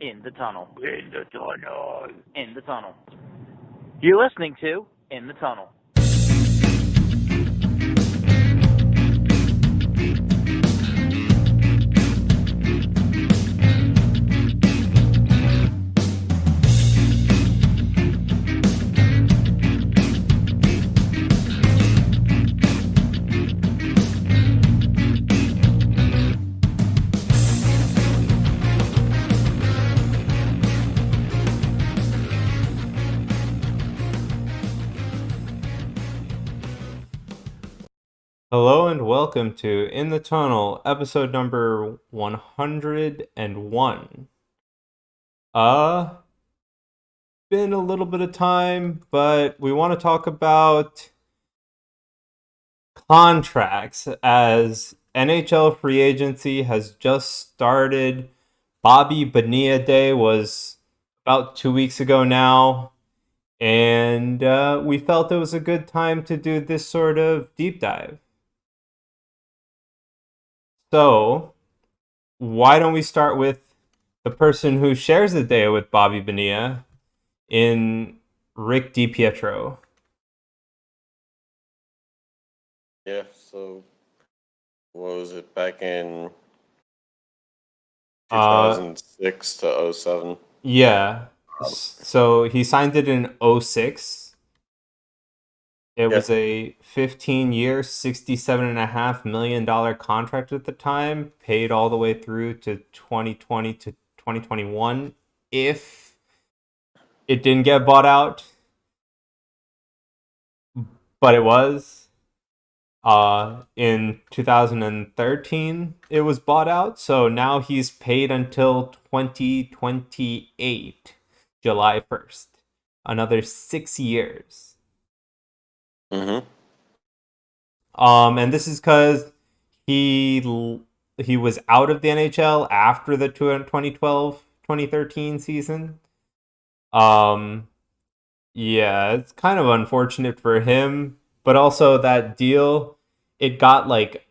In the tunnel. In the tunnel. In the tunnel. You're listening to In the Tunnel. Hello and welcome to In the Tunnel, episode number 101. Been a little bit of time, but we want to talk about contracts as NHL free agency has just started. Bobby Bonilla Day was about 2 weeks ago now, and we felt it was a good time to do this sort of deep dive. So, why don't we start with the person who shares the day with Bobby Bonilla in Rick DiPietro? Yeah, so what was it back in Uh, 2006 to '07? yeah. Um, So he signed it in '06. It yeah, was a 15-year, $67.5 million contract at the time, paid all the way through to 2020 to 2021 if it didn't get bought out, but it was. In 2013, it was bought out, so now he's paid until 2028, July 1st. Another 6 years. mm-hmm. And this is because he was out of the NHL after the 2012-2013 season. Um, yeah, it's kind of unfortunate for him, but also that deal, it got like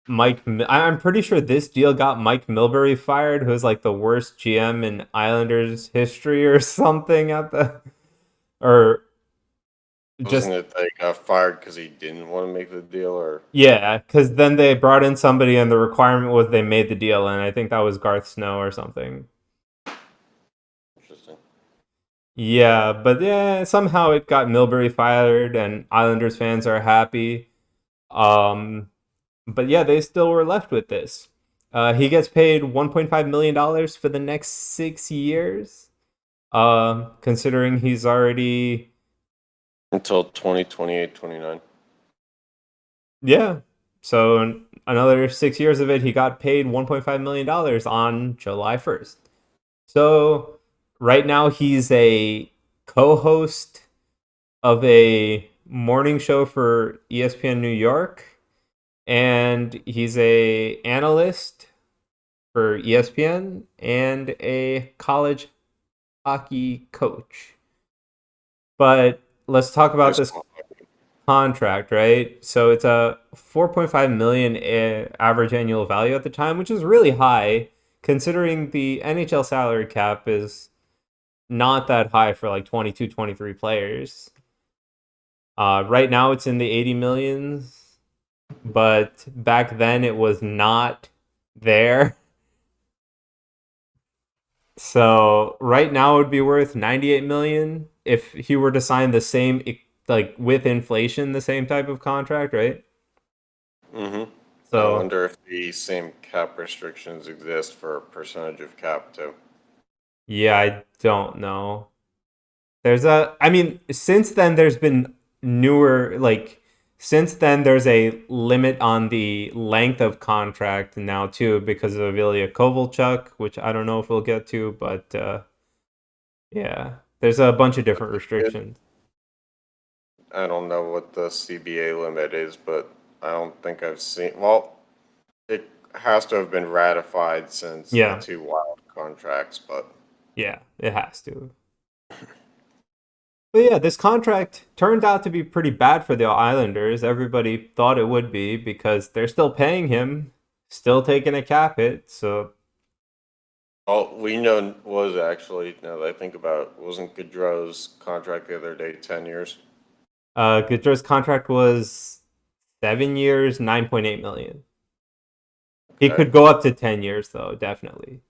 I'm pretty sure this deal got Mike Milbury fired, who's like the worst GM in Islanders history or something at the or Wasn't just it that he got fired because he didn't want to make the deal, or yeah, because then they brought in somebody and the requirement was they made the deal, and I think that was Garth Snow or something. interesting? Yeah, but yeah, somehow it got Milbury fired, and Islanders fans are happy. Um, but yeah, they still were left with this. He gets paid $1.5 million for the next 6 years. Considering he's already Until 2028, 29. yeah. So another 6 years of it, he got paid $1.5 million on July 1st. So right now he's a co-host of a morning show for ESPN New York, and he's a analyst for ESPN and a college hockey coach. But let's talk High about this school. contract, right? So it's a 4.5 million average annual value at the time, which is really high considering the NHL salary cap is not that high for like 22, 23 players. Right now it's in the 80 millions, but back then it was not there. So right now it would be worth 98 million if he were to sign the same, like with inflation, the same type of contract, right? Mm-hmm. I So wonder if the same cap restrictions exist for percentage of cap too. yeah, I don't know. I mean, since then there's been newer, like, since then there's a limit on the length of contract now too because of Ilya Kovalchuk, which I don't know if we'll get to, but yeah, there's a bunch of different restrictions. I don't know what the CBA limit is, but I don't think I've seen. Well, it has to have been ratified since the Yeah, two wild contracts, but yeah, it has to. But yeah, this contract turned out to be pretty bad for the Islanders. Everybody thought it would be because they're still paying him, still taking a cap hit. So All we know was actually, now that I think about it, wasn't Gaudreau's contract the other day 10 years? Gaudreau's contract was 7 years, 9.8 million. He Okay. could go up to 10 years though, definitely.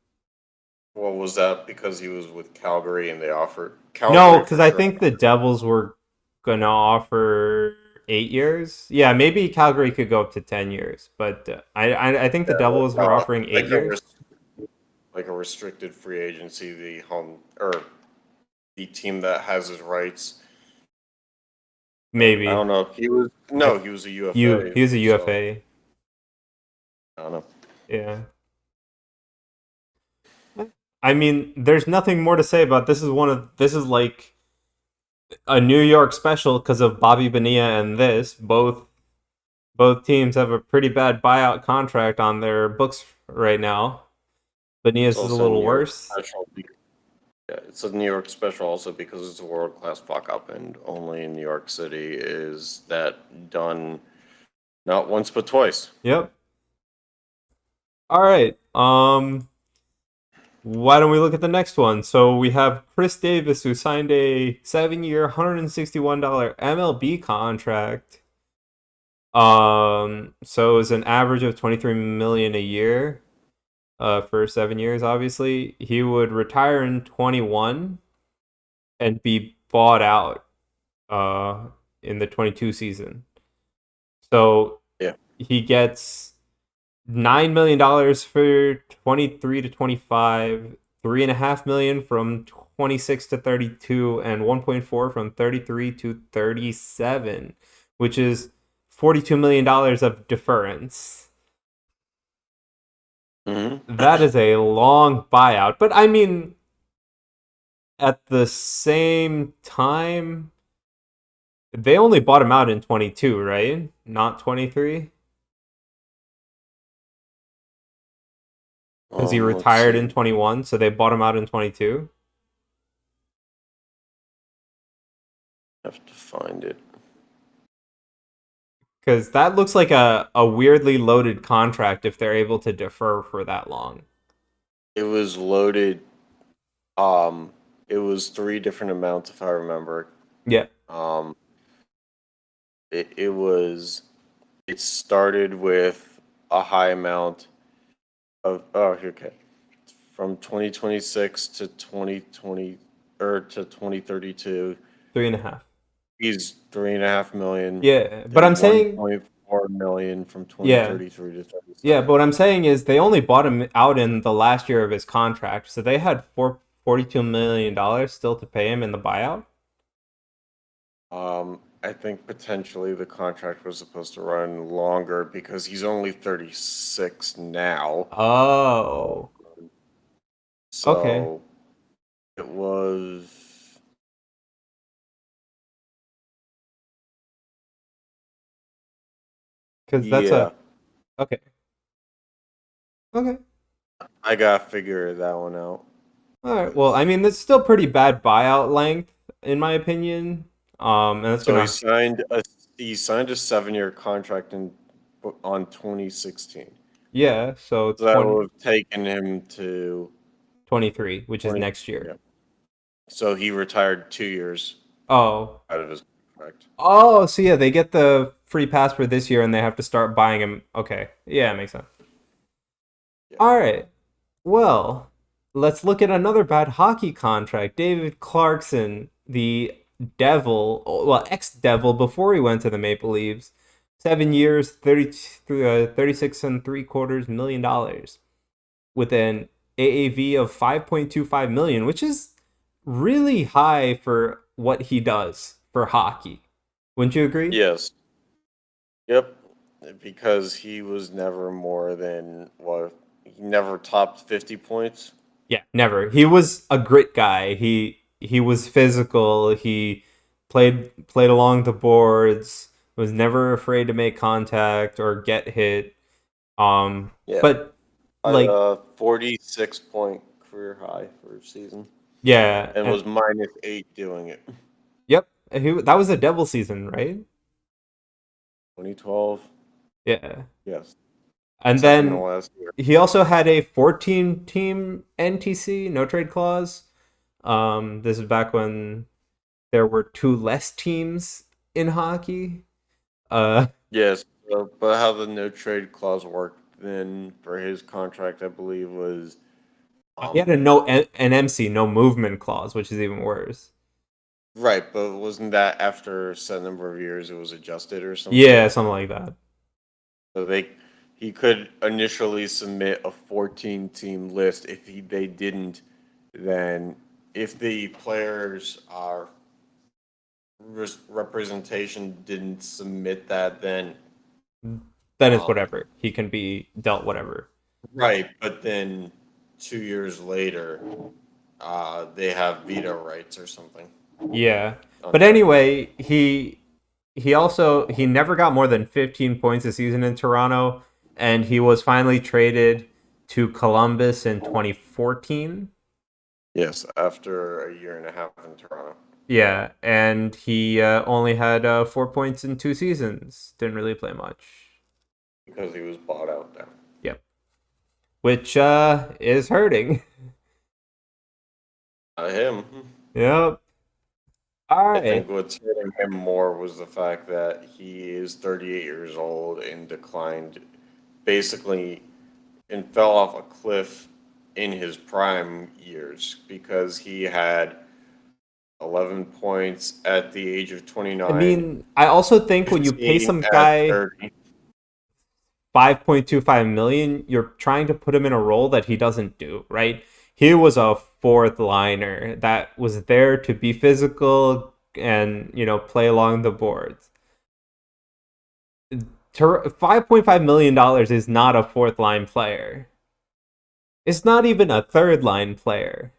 Well, was that because he was with Calgary and they offered No, Calgary because for I sure? think the Devils were gonna offer 8 years. Yeah, maybe Calgary could go up to 10 years, but I think the Yeah, Devils were offering eight like years. like a restricted free agency, the home or the team that has his rights. I don't Maybe. know. I, He was a UFA, he was a so UFA. I don't know. Yeah. I mean, there's nothing more to say about this. This is like a New York special because of Bobby Bonilla and this. Both teams have a pretty bad buyout contract on their books right now. It's Bonilla's is a also a little New York worse. special. Yeah, it's a New York special also because it's a world class fuck up, and only in New York City is that done not once but twice. Yep. All right. Why don't we look at the next one? So we have Chris Davis, who signed a 7 year, $161 MLB contract. So it's an average of 23 million a year. For 7 years, obviously, he would retire in 21 and be bought out uh in the 22 season. So Yeah. he gets $9 million for 23 to 25, 3.5 million from 26 to 32, and 1.4 from 33 to 37, which is $42 million of deference. Mm-hmm. That is a long buyout, but I mean, at the same time, they only bought him out in 22, right? Not 23? Because he Let's retired in see. 21, so they bought him out in 22. I have to find it. Because that looks like a weirdly loaded contract if they're able to defer for that long. It was loaded. Um, it was three different amounts if I remember. Yeah. Um, it was. It started with a high amount of. Oh, okay. From 2026 to 2020 or to 2032, 3.5. he's 3.5 million. Yeah. But Then I'm saying, 1.4 million from yeah. 2033 to Yeah, but 37. what I'm saying is they only bought him out in the last year of his contract. So they had $42 million still to pay him in the buyout. I think potentially the contract was supposed to run longer because he's only 36 now. Oh. Okay. So it was, Because that's yeah, a. Okay. Okay. I gotta figure that one out. All right. Well, I 'Cause- mean, that's still pretty bad buyout length, in my opinion. And that's So gonna. he signed a 7 year contract on 2016. Yeah. So So that would have taken him to 23, which is 20. next year. Yeah. So he retired 2 years Oh. out of his contract. Oh, so yeah, they get the free pass for this year and they have to start buying him. Okay. Yeah, makes sense. Yeah. All right. Well, let's look at another bad hockey contract. David Clarkson, the Devil, well, ex-Devil before he went to the Maple Leafs, 7 years, 36.75 million with an AAV of 5.25 million, which is really high for what he does for hockey. Wouldn't you agree? Yes. Yep. Because he was never more than what he never topped 50 points. Yeah, never. He was a grit guy. He was physical. He played along the boards. Was never afraid to make contact or get hit. Yeah. But Had like, a 46-point career high for a season yeah, and and was -8 doing it. yep, that was a devil season, right? 2012. Yeah. Yes. And except in the then last year. he also had a 14-team NTC, no trade clause. This is back when there were two less teams in hockey. Yes, but how the no trade clause worked then for his contract, I believe, was He had a no an MC, no movement clause, which is even worse. right, but wasn't that after a set number of years it was adjusted or something? Yeah, something like that. So he could initially submit a 14-team list. If they didn't, then if the players are representation didn't submit that, then Then it's whatever. He can be dealt whatever. right. But then 2 years later, they have veto rights or something. Yeah. But anyway, he never got more than 15 points a season in Toronto, and he was finally traded to Columbus in 2014. Yes, after a year and a half in Toronto. Yeah, and he only had 4 points in 2 seasons. Didn't really play much. Because he was bought out there. Yep. Which is hurting. Him. Yep. All I right. think what's hurting him more was the fact that he is 38 years old and declined basically and fell off a cliff in his prime years because he had 11 points at the age of 29. I mean, I also think when you pay 15 some at guy 30. 5.25 million, you're trying to put him in a role that he doesn't do, right? He was a fourth liner that was there to be physical and, play along the boards. $5.5 million is not a fourth line player. It's not even a third line player.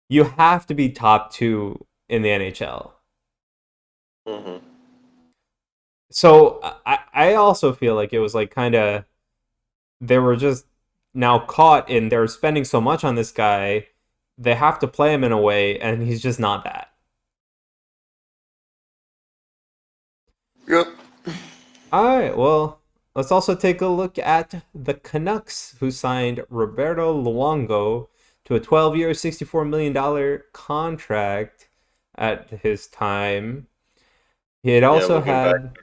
You have to be top two in the NHL. Mm-hmm. So I also feel like it was like kind of, they were just now caught in, they're spending so much on this guy, they have to play him in a way, and he's just not that. Yep. All right, well, let's also take a look at the Canucks, who signed Roberto Luongo to a 12-year, $64 million contract at his time. He had also had...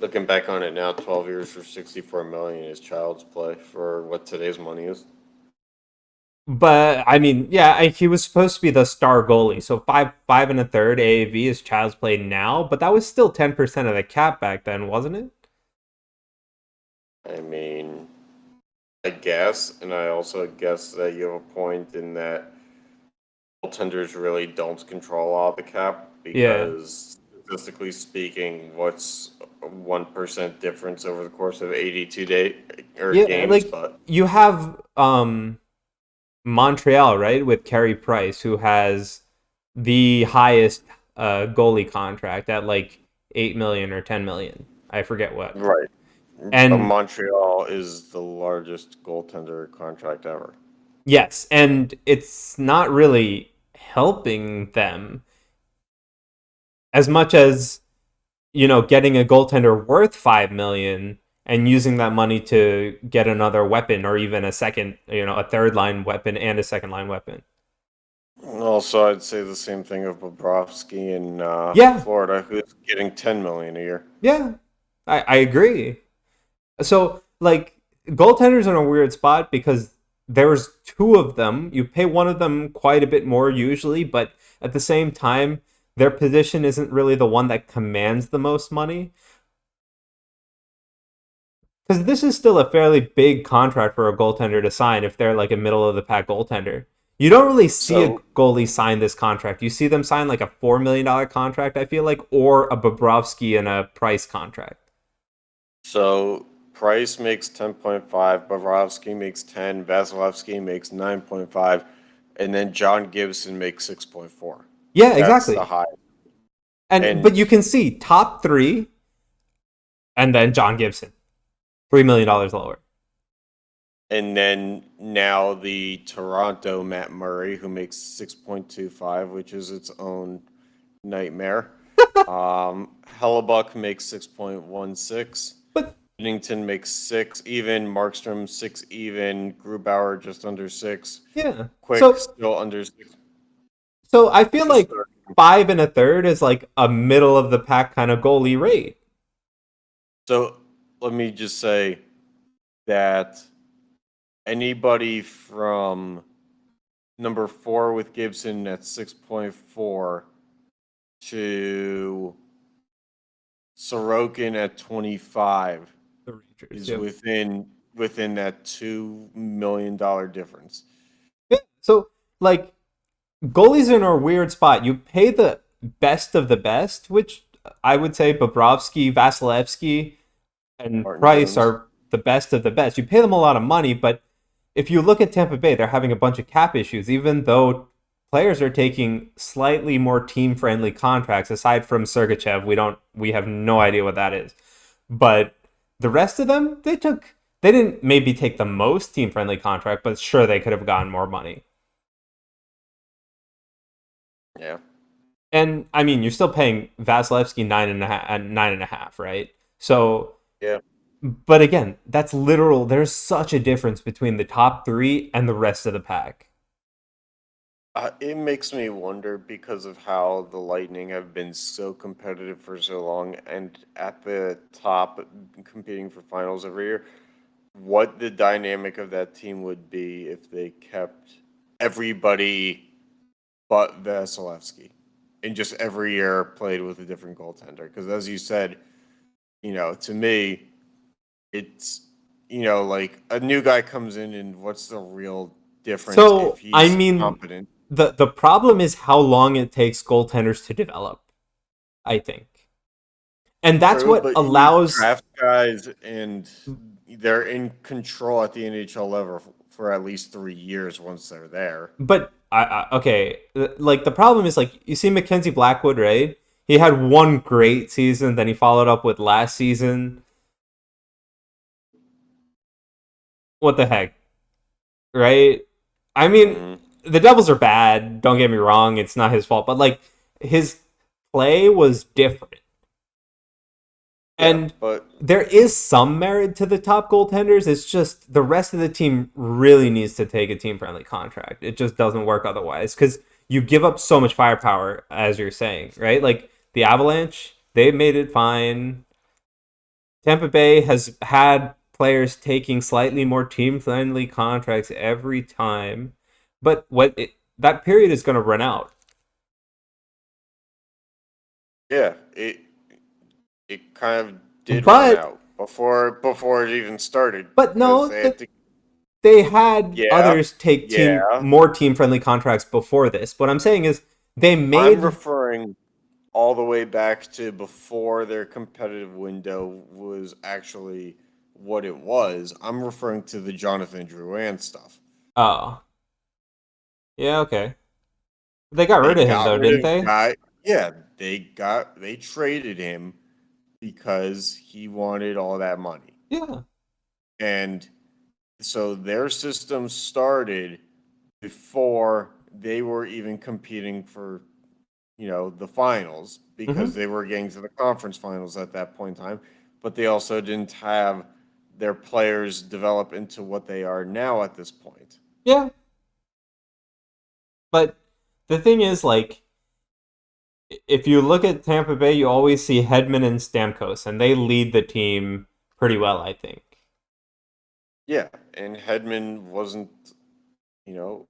Looking back on it now, 12 years for 64 million is child's play for what today's money is. But I mean, yeah, he was supposed to be the star goalie, so five and a third AAV is child's play now, but that was still 10% of the cap back then, wasn't it? I mean, I guess, and I also guess that you have a point in that goaltenders really don't control all the cap because statistically speaking, what's 1% difference over the course of 82 games? Like But you have Montreal, right, with Carey Price, who has the highest goalie contract at like 8 million or 10 million. I forget what. right, but And Montreal is the largest goaltender contract ever. yes, and it's not really helping them as much as, getting a goaltender worth 5 million and using that money to get another weapon or even a second, a third line weapon and a second line weapon. Also, I'd say the same thing of Bobrovsky in Yeah, Florida, who's getting 10 million a year. yeah, I agree. So, like, goaltenders are in a weird spot because there's two of them. You pay one of them quite a bit more usually, but at the same time, their position isn't really the one that commands the most money. Because this is still a fairly big contract for a goaltender to sign if they're like a middle of the pack goaltender. You don't really see a goalie sign this contract. You see them sign like a $4 million contract, I feel like, or a Bobrovsky and a Price contract. So Price makes 10.5, Bobrovsky makes 10, Vasilevsky makes 9.5, and then John Gibson makes 6.4. Yeah, That's exactly. the high. But you can see top three, and then John Gibson, $3 million lower. And then now the Toronto Matt Murray, who makes 6.25, which is its own nightmare. Hellebuck makes 6.16. But Binnington makes 6 even, Markstrom 6 even, Grubauer just under 6, Yeah. Quick still under 6. So I feel Just like 5 1/3 is like a middle of the pack kind of goalie rate. so let me just say that anybody from number 4 with Gibson at 6.4 to Sorokin at 25 The Rangers, is yeah. within that $2 million difference. Yeah. So like goalies are in a weird spot. You pay the best of the best, which I would say Bobrovsky, Vasilevsky, and Martin Price Jones. are the best of the best. You pay them a lot of money, but if you look at Tampa Bay, they're having a bunch of cap issues, even though players are taking slightly more team friendly contracts. Aside from Sergachev, we have no idea what that is. But the rest of them, they didn't maybe take the most team friendly contract, but sure they could have gotten more money. Yeah. And I mean, you're still paying Vasilevsky 9.5, right? So, Yeah. but again, that's literal. There's such a difference between the top three and the rest of the pack. It makes me wonder because of how the Lightning have been so competitive for so long and at the top competing for finals every year, what the dynamic of that team would be if they kept everybody but Vasilevsky and just every year played with a different goaltender. Because as you said, to me, it's, like a new guy comes in and what's the real difference if So, I he's mean, competent? the problem is how long it takes goaltenders to develop, I think. And that's True, what but you allows. draft guys and they're in control at the NHL level for at least 3 years once they're there. But okay, like the problem is like you see Mackenzie Blackwood, right? He had one great season, then he followed up with last season. What the heck, right? I mean, Hmm. the Devils are bad. Don't get me wrong; it's not his fault, but like his play was different, Yeah, and but there is some merit to the top goaltenders. It's just the rest of the team really needs to take a team friendly contract. It just doesn't work otherwise because you give up so much firepower, as you're saying, right? Like the Avalanche, they made it fine. Tampa Bay has had players taking slightly more team friendly contracts every time, but that period is going to run out. yeah, it kind of did run But out before it even started because no, they had to. they had Yeah, others take yeah. more team friendly contracts before this. What I'm saying is they I'm made. referring all the way back to before their competitive window was actually what it was. I'm referring to the Jonathan Drouin stuff. Oh, yeah, okay. They got They rid of him got though, rid didn't of they? guy. Yeah, they traded him because he wanted all that money. Yeah. And so their system started before they were even competing for, the finals because Hmm. they were getting to the conference finals at that point in time, but they also didn't have their players develop into what they are now at this point. Yeah. But the thing is, like, if you look at Tampa Bay, you always see Hedman and Stamkos, and they lead the team pretty well, I think. Yeah, and Hedman wasn't, you know,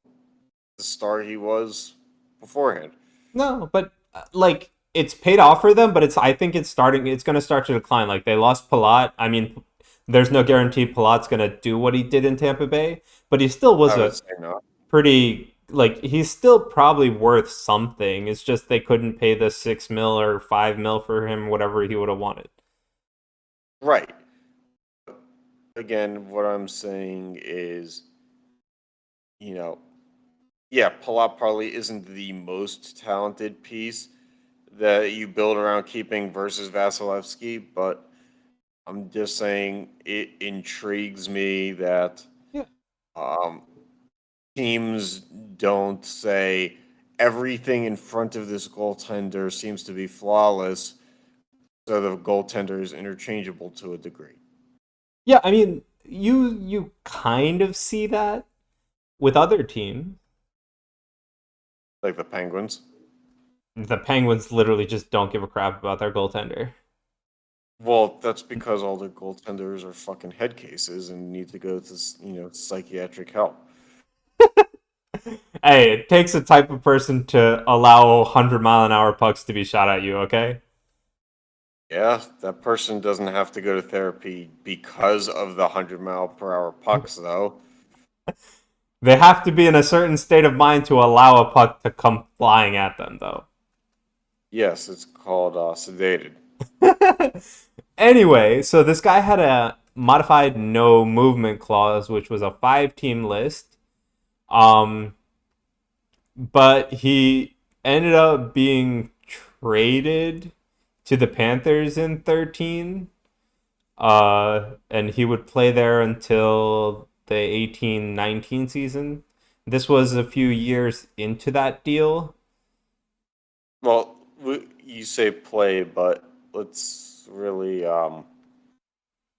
the star he was beforehand. No, but like it's paid off for them, but I think it's going to start to decline. Like they lost Palat. I mean, there's no guarantee Palat's going to do what he did in Tampa Bay, but he still was I would a say no. pretty like he's still probably worth something. It's just they couldn't pay the 6 mil or 5 mil for him, whatever he would have wanted. Right. Again, what I'm saying is, you know, yeah, Palat probably isn't the most talented piece that you build around keeping versus Vasilevsky, but I'm just saying it intrigues me that Yeah. um, teams don't say everything in front of this goaltender seems to be flawless, so the goaltender is interchangeable to a degree. Yeah, I mean, you kind of see that with other teams. Like the Penguins. The Penguins literally just don't give a crap about their goaltender. Well, that's because all their goaltenders are fucking head cases and need to go to, psychiatric help. Hey, it takes a type of person to allow 100-mile-an-hour pucks to be shot at you, okay? Yeah, that person doesn't have to go to therapy because of the 100-mile-per-hour pucks, though. They have to be in a certain state of mind to allow a puck to come flying at them, though. Yes, it's called sedated. Anyway, so this guy had a modified no movement clause, which was a 5-team list. Um, but he ended up being traded to the Panthers in 13. And he would play there until the 18-19 season. This was a few years into that deal. Well, you say play, but let's really,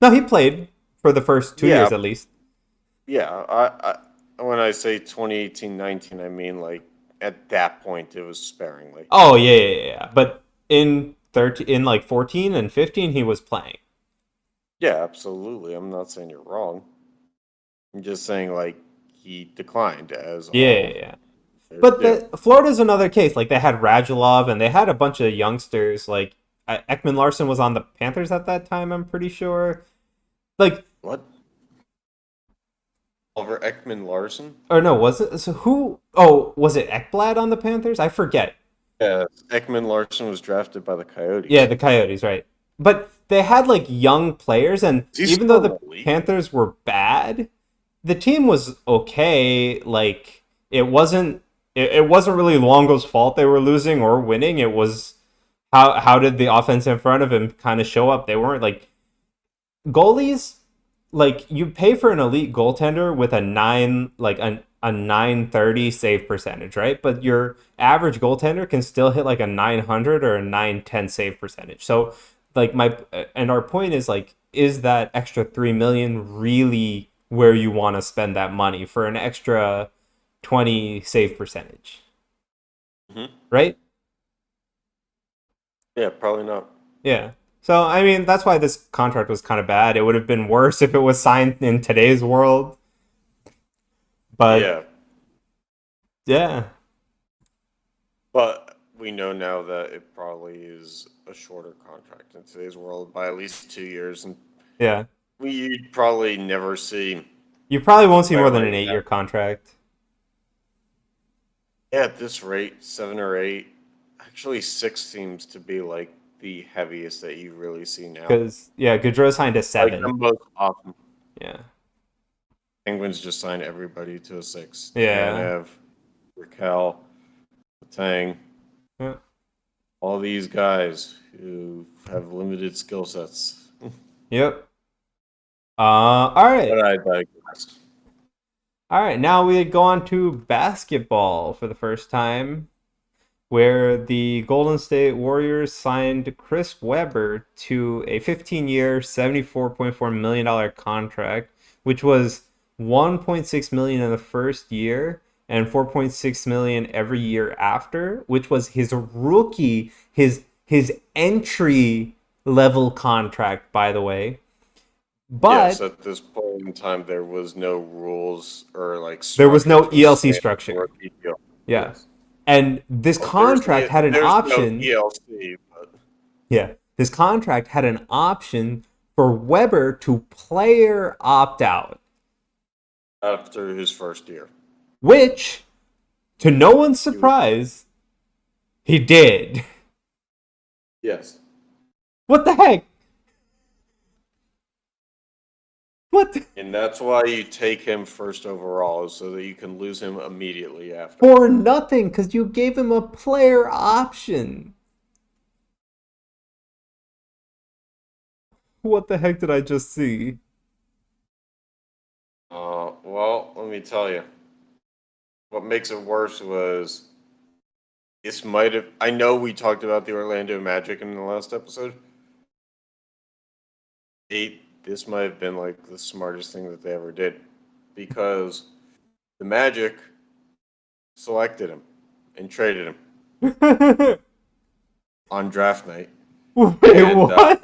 No, he played for the first 2 years yeah, at least. yeah. When I say 2018-19, I mean like at that point it was sparingly. Oh yeah. But in 13, in like 14 and 15, he was playing. Yeah, absolutely. I'm not saying you're wrong. I'm just saying like he declined as all Yeah. players But do. the Florida's another case. Like they had Radulov and they had a bunch of youngsters. Like Ekman Larson was on the Panthers at that time. I'm pretty sure. Like, What? Oliver Ekman Larson? or no, was it? So who? Oh, was it Ekblad on the Panthers? I forget. Yeah, Ekman Larson was drafted by the Yeah, Coyotes. the Coyotes, right? But they had like young players, and Is he even though still in the the league? Panthers were bad, the team was okay. Like it wasn't really Longo's fault they were losing or winning. It was how did the offense in front of him kind of show up? They weren't like goalies. Like you pay for an elite goaltender with a 930 save percentage, right? But your average goaltender can still hit like a 900 or a 910 save percentage. So like my and our point is like, is that extra 3 million really where you want to spend that money for an extra 20 save percentage, Hmm. right? Yeah, probably not. Yeah. So I mean that's why this contract was kind of bad. It would have been worse if it was signed in today's world. But Yeah, yeah, but we know now that it probably is a shorter contract in today's world by at least 2 years, and yeah. we'd probably never see You probably a won't see more player than like an that. 8-year contract. Yeah, at this rate, 7 or 8, actually 6 seems to be like the heaviest that you really see now. Because yeah, Gaudreau signed a Like the 7. most often. Yeah, Penguins just signed everybody to a 6. yeah, Tanev, Raquel, Tang, yeah. all these guys who have limited skill sets. Yep. All right, But I digress. all right. Now we go on to basketball for the first time, where the Golden State Warriors signed Chris Webber to a 15-year, $74.4 million contract, which was 1.6 million in the first year and 4.6 million every year after, which was his rookie, his entry level contract, by the way. Yes, But at this point in time, there was no rules or like there was structure no to a ELC standard structure. rookie deal. Yeah. Yes. And this Well, contract had an there's no option. ELC, but Yeah. This contract had an option for Weber to player opt out, after his first year, which, to no one's he was, surprise, he did. yes. What the heck? What? And that's why you take him first overall, is so that you can lose him immediately after. For nothing, because you gave him a player option. What the heck did I just see? Well, let me tell you. What makes it worse was this might have. I know we talked about the Orlando Magic in the last episode. this might have been like the smartest thing that they ever did, because the Magic selected him and traded him on draft night. Wait, And what?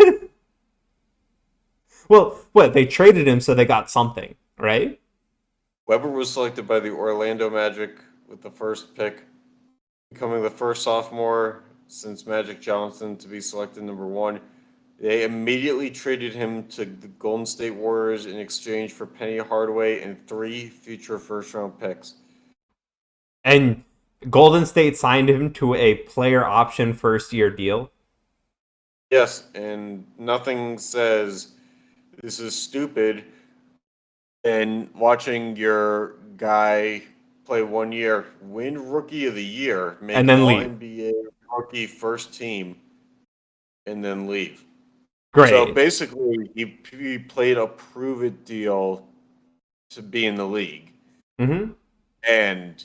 Well, what? They traded him so they got something, right? Weber was selected by the Orlando Magic with the first pick, becoming the first sophomore since Magic Johnson to be selected number one. They immediately traded him to the Golden State Warriors in exchange for Penny Hardaway and 3 future first round picks. And Golden State signed him to a player option first year deal. Yes, and nothing says this is stupid than watching your guy play 1 year, win Rookie of the Year, make And then All leave. NBA rookie first team, and then leave. So Great. basically, he played a prove it deal to be in the league, Mm-hmm. and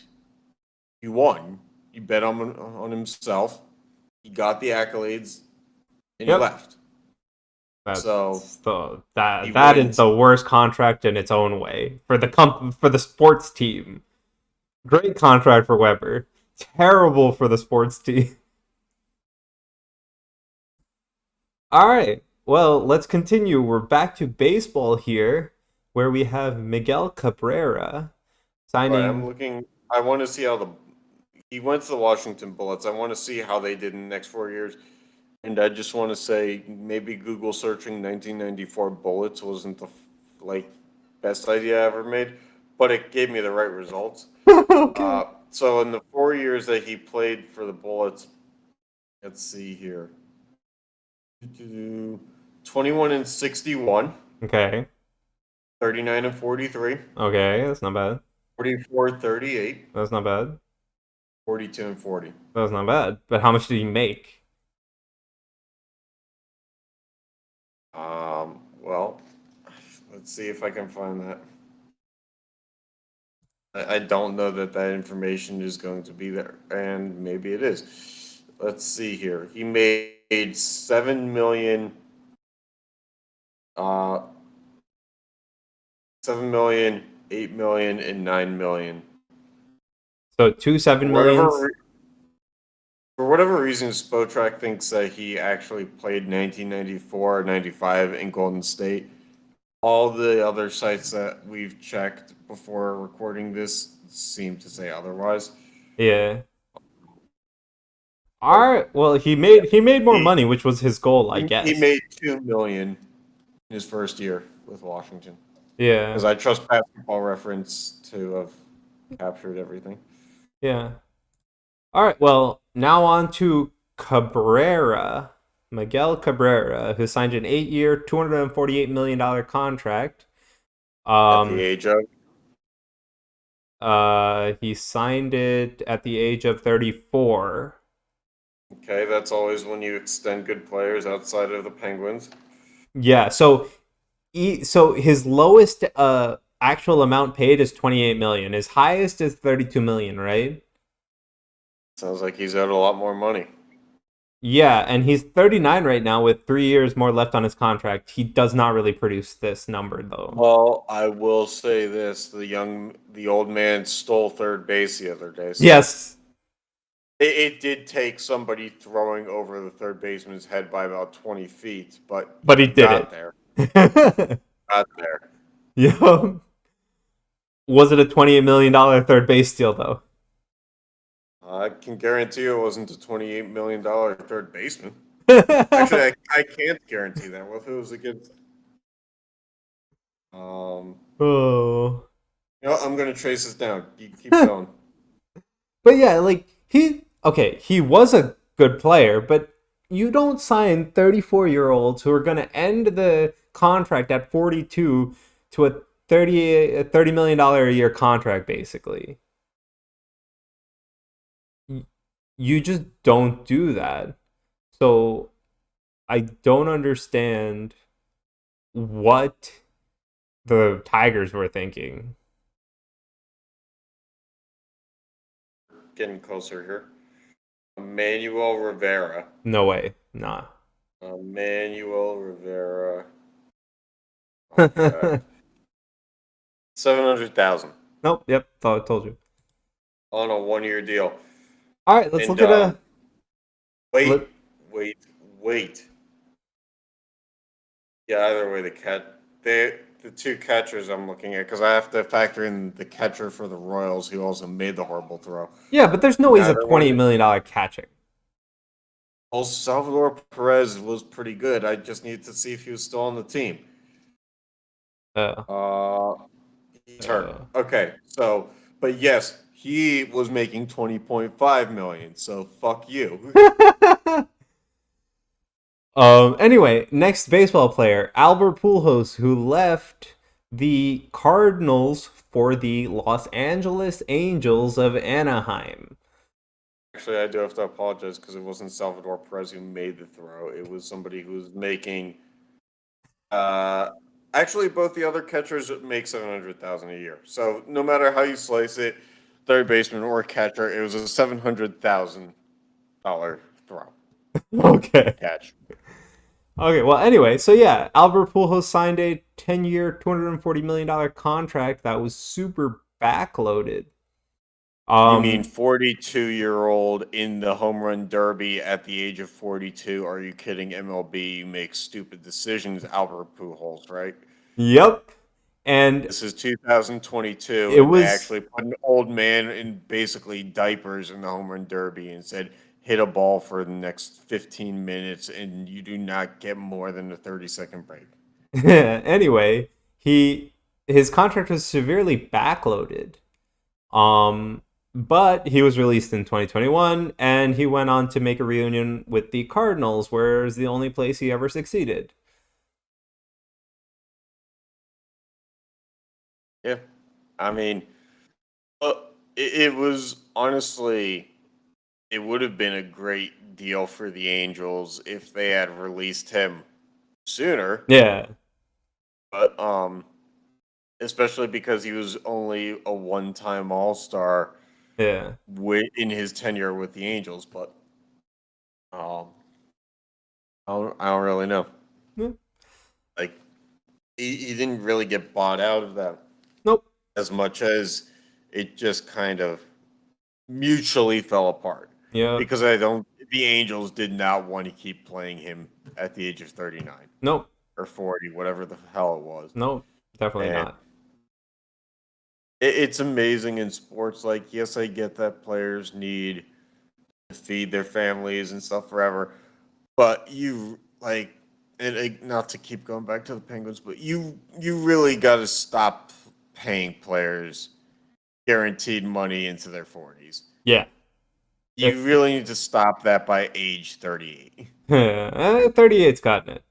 he won. He bet on himself. He got the accolades, and he Yep. left. That's So he that is went. the worst contract in its own way for the sports team. Great contract for Weber. Terrible for the sports team. All right. Well, let's continue. We're back to baseball here, where we have Miguel Cabrera Right, I'm signing. looking. I want to see how he went to the Washington Bullets. I want to see how they did in the next 4 years. And I just want to say maybe Google searching 1994 Bullets wasn't the like best idea I ever made, but it gave me the right results. Okay. So in the 4 years that he played for the Bullets, let's see here. 21 and 61, Okay. 39 and 43, Okay. That's not bad. 44, 38, That's not bad. 42 and 40. That's not bad. But how much did he make? Well, let's see if I can find that. I don't know that that information is going to be there, and maybe it is. Let's see here. He made 7 million, uh, 7 million, 8 million, and 9 million. So two seven For millions. for whatever reason, Spotrac thinks that he actually played 1994, 95 in Golden State. All the other sites that we've checked before recording this seem to say otherwise. Yeah. All But right. Well, yeah, he made more he money, which was his goal, I he guess. made 2 million in his first year with Washington. Because Yeah. I trust Basketball Reference to have captured everything. Yeah. All right. Well, now on to Cabrera, Miguel Cabrera, who signed an 8-year, $248 million contract. At the Um. age of, He signed it at the age of 34. okay, that's always when you extend good players outside of the Penguins. Yeah. So his lowest actual amount paid is 28 million. His highest is 32 million, right? Sounds like he's owed a lot more money. Yeah, and he's 39 right now with 3 years more left on his contract. He does not really produce this number though. Well, I will say this: the old man stole third base the other day. So Yes, it did take somebody throwing over the third baseman's head by about 20 feet, but but he he did got it. there. Got there. Yeah. Was it a $28 million third base steal though? I can guarantee it wasn't a $28 million third baseman. Actually, I can't guarantee that. What if it was against? Um, Oh. I'm gonna trace this down. You keep going. But yeah, like he was a good player, but you don't sign 34-year-olds who are going to end the contract at 42 to $30 million a year contract basically. You just don't do that. So I don't understand what the Tigers were thinking. Getting closer here. Manuel Rivera. No way. Nah. Manuel Rivera. Oh my god. 700,000 Nope. Yep. Thought I told you. on a 1-year deal. All right. Let's And look at a. wait, Let, wait, wait. Yeah, either way, the two catchers I'm looking at, because I have to factor in the catcher for the Royals who also made the horrible throw. yeah, but there's no way he's a Neither one. $28 million catching. Well, Salvador Perez was pretty good. I just needed to see if he was still on the team. Uh, Uh, he's hurt. uh. Okay, so, but yes, he was making 20.5 million. So fuck you. Anyway, next baseball player, Albert Pujols, who left the Cardinals for the Los Angeles Angels of Anaheim. Actually, I do have to apologize because it wasn't Salvador Perez who made the throw. It was somebody who was making. Uh, Actually, both the other catchers make 700,000 a year. So no matter how you slice it, third baseman or catcher, it was a $700,000 throw Okay. catch. Okay, well, anyway, so yeah, Albert Pujols signed a 10-year, $240 million contract that was super backloaded. You mean 42-year-old in the home run derby at the age of 42? Are you kidding? MLB, you make stupid decisions, Albert Pujols, right? Yep. And This is 2022, it and they was actually put an old man in basically diapers in the home run derby and said, hit a ball for the next 15 minutes, and you do not get more than a 30-second break. anyway, his contract was severely backloaded. Um, but he was released in 2021, and he went on to make a reunion with the Cardinals, where it's the only place he ever succeeded. Yeah. I mean, it was honestly, it would have been a great deal for the Angels if they had released him sooner, Yeah, but especially because he was only a one-time All-Star yeah. in his tenure with the Angels. But um, I don't really know. Yeah. Like he didn't really get bought out of that Nope. as much as it just kind of mutually fell apart Yeah. because the Angels did not want to keep playing him at the age of 39 Nope. or 40, whatever the hell it was. Nope. Definitely And not. it's amazing in sports. Like, yes, I get that players need to feed their families and stuff forever, but you like, and not to keep going back to the Penguins, but you really got to stop paying players guaranteed money into their 40s. Yeah. You really need to stop that by age 38. 38's gotten it.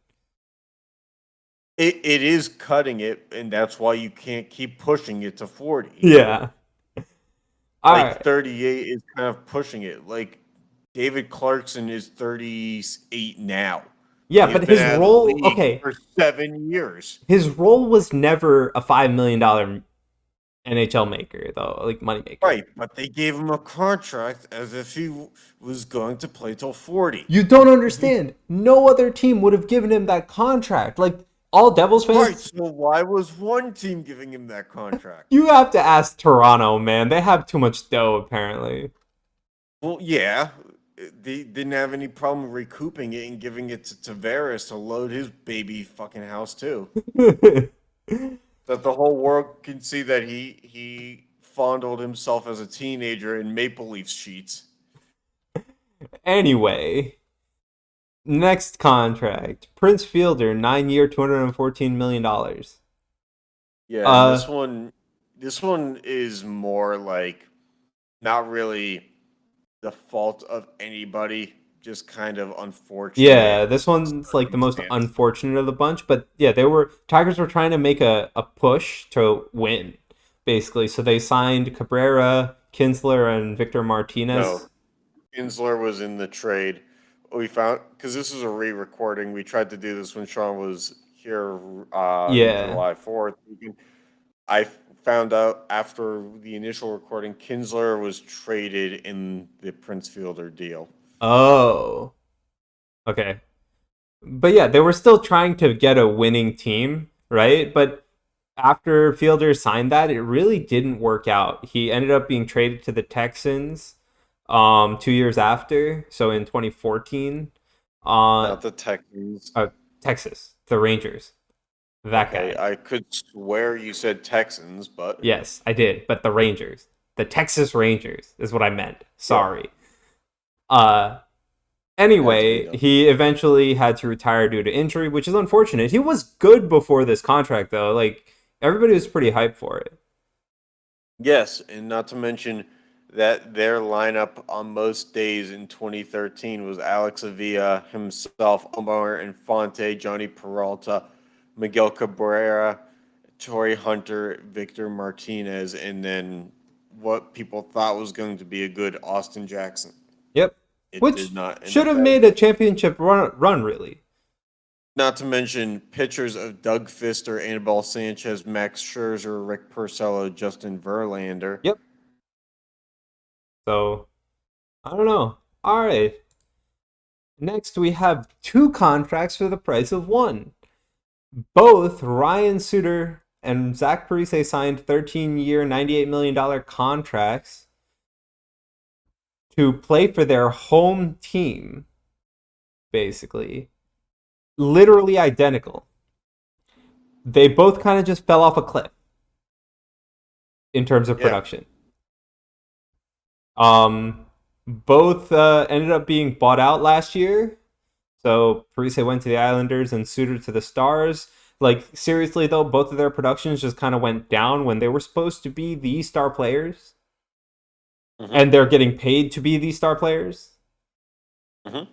It is cutting it, and that's why you can't keep pushing it to 40. Yeah. All Like right. 38 is kind of pushing it. Like David Clarkson is 38 now. Yeah, He's but been his out of the role, league okay, for 7 years. his role was never a $5 million NHL maker, though, like money maker. Right, but they gave him a contract as if he was going to play till 40. You don't understand. No other team would have given him that contract. Like, all Devils fans. Right, so why was one team giving him that contract? You have to ask Toronto, man. They have too much dough, apparently. Well, yeah, they didn't have any problem recouping it and giving it to Tavares to load his baby fucking house too. That the whole world can see that he fondled himself as a teenager in Maple Leaf sheets. Anyway, next contract. Prince Fielder, 9-year, $214 million. Yeah, and this one is more like not really the fault of anybody, just kind of unfortunate. Yeah, this one's like the most circumstance. unfortunate of the bunch, but yeah, Tigers were trying to make a push to win, basically. So they signed Cabrera, Kinsler, and Victor Martinez. No, Kinsler was in the trade. We found because this is a re-recording. We tried to do this when Sean was here Yeah. July 4th. I found out after the initial recording, Kinsler was traded in the Prince Fielder deal. Oh. Okay. But yeah, they were still trying to get a winning team right? But after Fielder signed that, it really didn't work out. He ended up being traded to the Texans 2 years after, so in 2014. Uh, Not the Texans. uh Texas, the Rangers. That Okay, guy. I could swear you said Texans, but Yes, I did, but the Rangers. The Texas Rangers is what I meant. yeah, Sorry. Uh had to be Anyway, done. he eventually had to retire due to injury, which is unfortunate. He was good before this contract though. Like everybody was pretty hyped for it. Yes, and not to mention that their lineup on most days in 2013 was Alex Avila himself, Omar Infante, Johnny Peralta, Miguel Cabrera, Torrey Hunter, Victor Martinez, and then what people thought was going to be a good Austin Jackson. Yep. It did Which not end should up have that made a way. championship run really. Not to mention pitchers of Doug Fister, Anibal Sanchez, Max Scherzer, Rick Porcello, Justin Verlander. Yep. So, I don't know. All right. Next, we have two contracts for the price of one. Both Ryan Suter and Zach Parise signed 13-year, $98 million contracts to play for their home team, basically. Literally identical. They both kind of just fell off a cliff in terms of Yeah. production. Both ended up being bought out last year. So Parise went to the Islanders and Suter to the Stars. Like seriously though, both of their productions just kind of went down when they were supposed to be the star players, Mm-hmm. and they're getting paid to be these star players. Mm-hmm.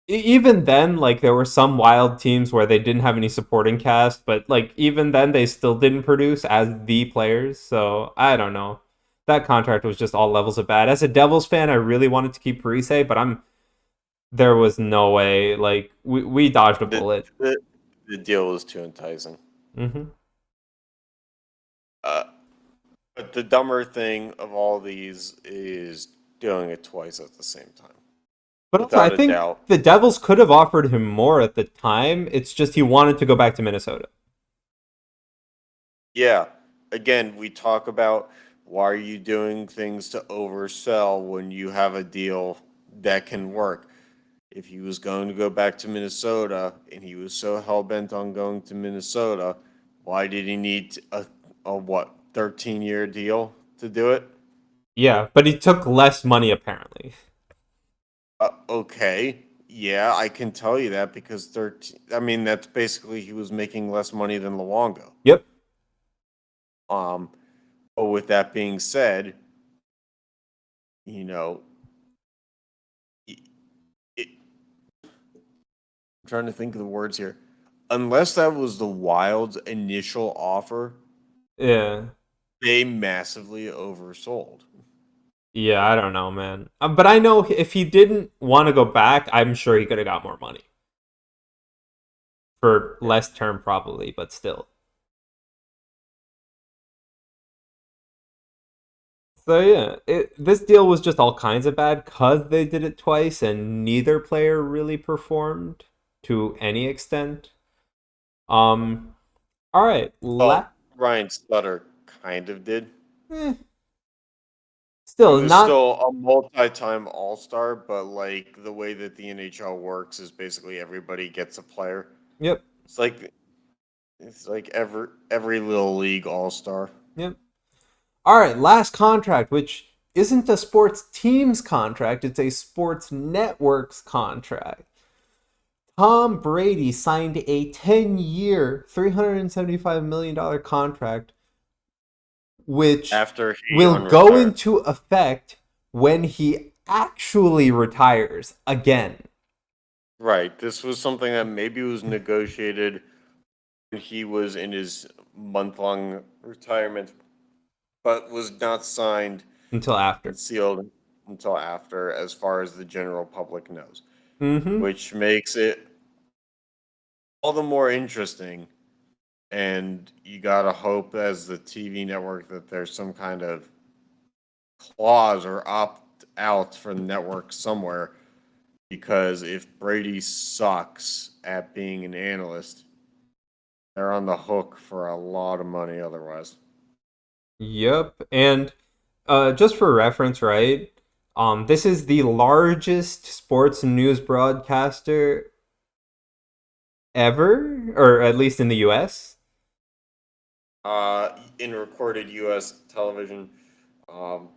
Even then, like there were some wild teams where they didn't have any supporting cast, but like even then they still didn't produce as the players. So I don't know. That contract was just all levels of bad. As a Devils fan, I really wanted to keep Parise, but there was no way. Like we dodged a The, bullet. the the deal was too enticing. Hmm. Uh, but the dumber thing of all these is doing it twice at the same time. But also, I Without a think doubt. the Devils could have offered him more at the time. It's just he wanted to go back to Minnesota. Yeah. Again, we talk about why are you doing things to oversell when you have a deal that can work. If he was going to go back to Minnesota and he was so hell bent on going to Minnesota, why did he need a what 13-year deal to do it? Yeah, but he took less money apparently. Okay, yeah, I can tell you that because 13. I mean, that's basically he was making less money than Luongo. Yep. Um, but with that being said, you know, it, it, I'm trying to think of the words here. Unless that was the Wild's initial offer, Yeah. they massively oversold. Yeah, I don't know, man. But I know if he didn't want to go back, I'm sure he could have got more money for Yeah. less term, probably, but still. So yeah, this deal was just all kinds of bad because they did it twice, and neither player really performed to any extent. All right, Well, Ryan Sutter kind of did. eh, He still was not. still a multi-time All-Star, but like the way that the NHL works is basically everybody gets a player. Yep, It's like every little league All-Star. yep. All right, last contract, which isn't a sports team's contract; it's a sports network's contract. Tom Brady signed a 10-year, $375 million contract, which After he will go unretired. into effect when he actually retires again. Right. This was something that maybe was negotiated when he was in his month-long retirement, but was not signed Until and after. sealed until after, as far as the general public knows, Mm-hmm. which makes it all the more interesting. And you gotta hope, as the TV network, that there's some kind of clause or opt out for the network somewhere. Because if Brady sucks at being an analyst, They're on the hook for a lot of money otherwise. Yep. And just for reference, right? This is the largest sports news broadcaster ever, or at least in the US. In recorded U.S. television, um,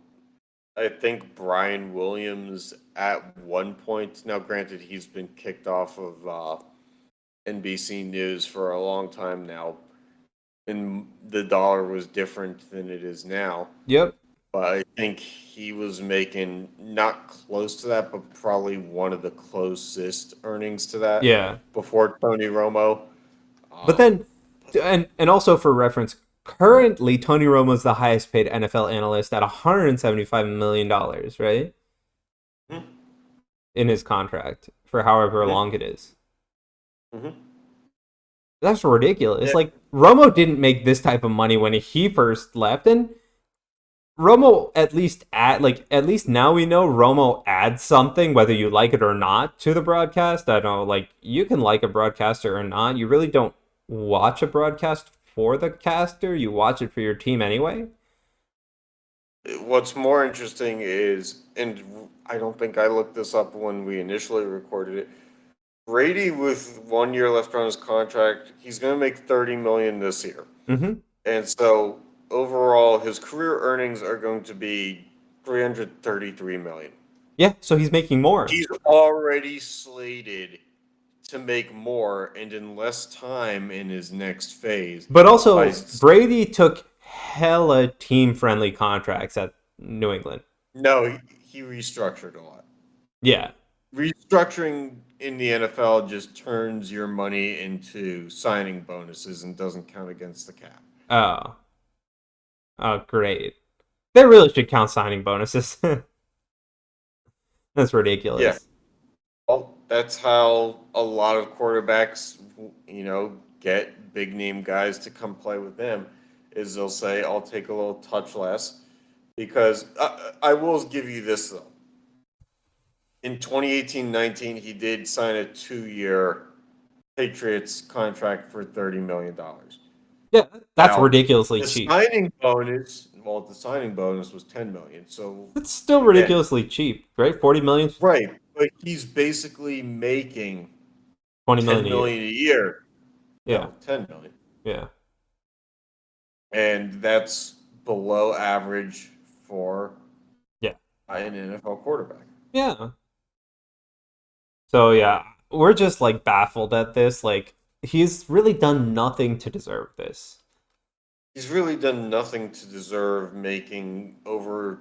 I think Brian Williams at one point. Now, granted, he's been kicked off of NBC News for a long time now, and the dollar was different than it is now. Yep. But I think he was making not close to that, but probably one of the closest earnings to that Yeah. before Tony Romo. But Um, then, and also for reference, currently Tony Romo is the highest paid NFL analyst at $175 million, right? mhm, In his contract for however mhm, long it is. mhm. That's ridiculous. Yeah, Like Romo didn't make this type of money when he first left, and Romo at least now we know Romo adds something whether you like it or not to the broadcast. I know like you can like a broadcaster or not. You really don't watch a broadcast for the caster. You watch it for your team anyway. what's more interesting is, and I don't think I looked this up when we initially recorded it. Brady, with 1 year left on his contract, he's going to make 30 million this year, Mm-hmm. and so overall, his career earnings are going to be 333 million. Yeah, so he's making more. He's already slated to make more and in less time in his next phase. But By also Brady took hella team friendly contracts at New England. no, he restructured a lot. Yeah. Restructuring in the NFL just turns your money into signing bonuses and doesn't count against the cap. Oh. Oh, great. They really should count signing bonuses. That's Yeah, ridiculous. well, that's how a lot of quarterbacks, get big name guys to come play with them. Is they'll say, "I'll take a little touch less," because I will give you this though. In 2018-19, he did sign a 2 year Patriots contract for $30 million. Yeah, that's Now, ridiculously cheap. the signing bonus was 10 million. So It's still again, ridiculously cheap, right? 40 million, right, but he's basically making 20 million 10 a year. million a year. Yeah. No, 10 million. Yeah. And that's below average for Yeah. an NFL quarterback. Yeah. So yeah, we're just like baffled at this. Like he's really done nothing to deserve this. He's really done nothing to deserve making over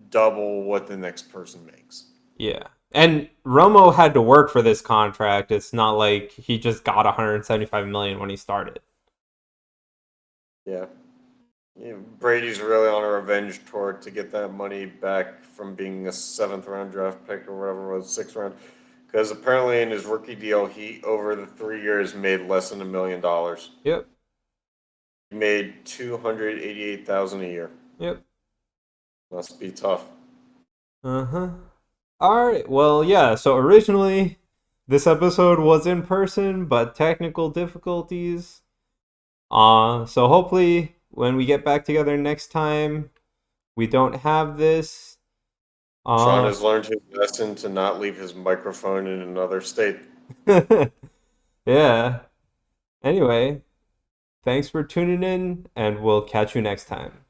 double what the next person makes. Yeah. And Romo had to work for this contract. It's not like he just got 175 million when he started. Yeah. Brady's really on a revenge tour to get that money back from being a seventh round draft pick or whatever it was, sixth round. Because apparently in his rookie deal, he over the 3 years made less than $1 million. Yep. He made 288,000 a year. Yep. Must be tough. Uh-huh. All right. Well, yeah. So originally this episode was in person, but technical difficulties. So hopefully when we get back together next time, we don't have this. Sean Uh has learned his lesson to not leave his microphone in another state. yeah. Anyway, thanks for tuning in, and we'll catch you next time.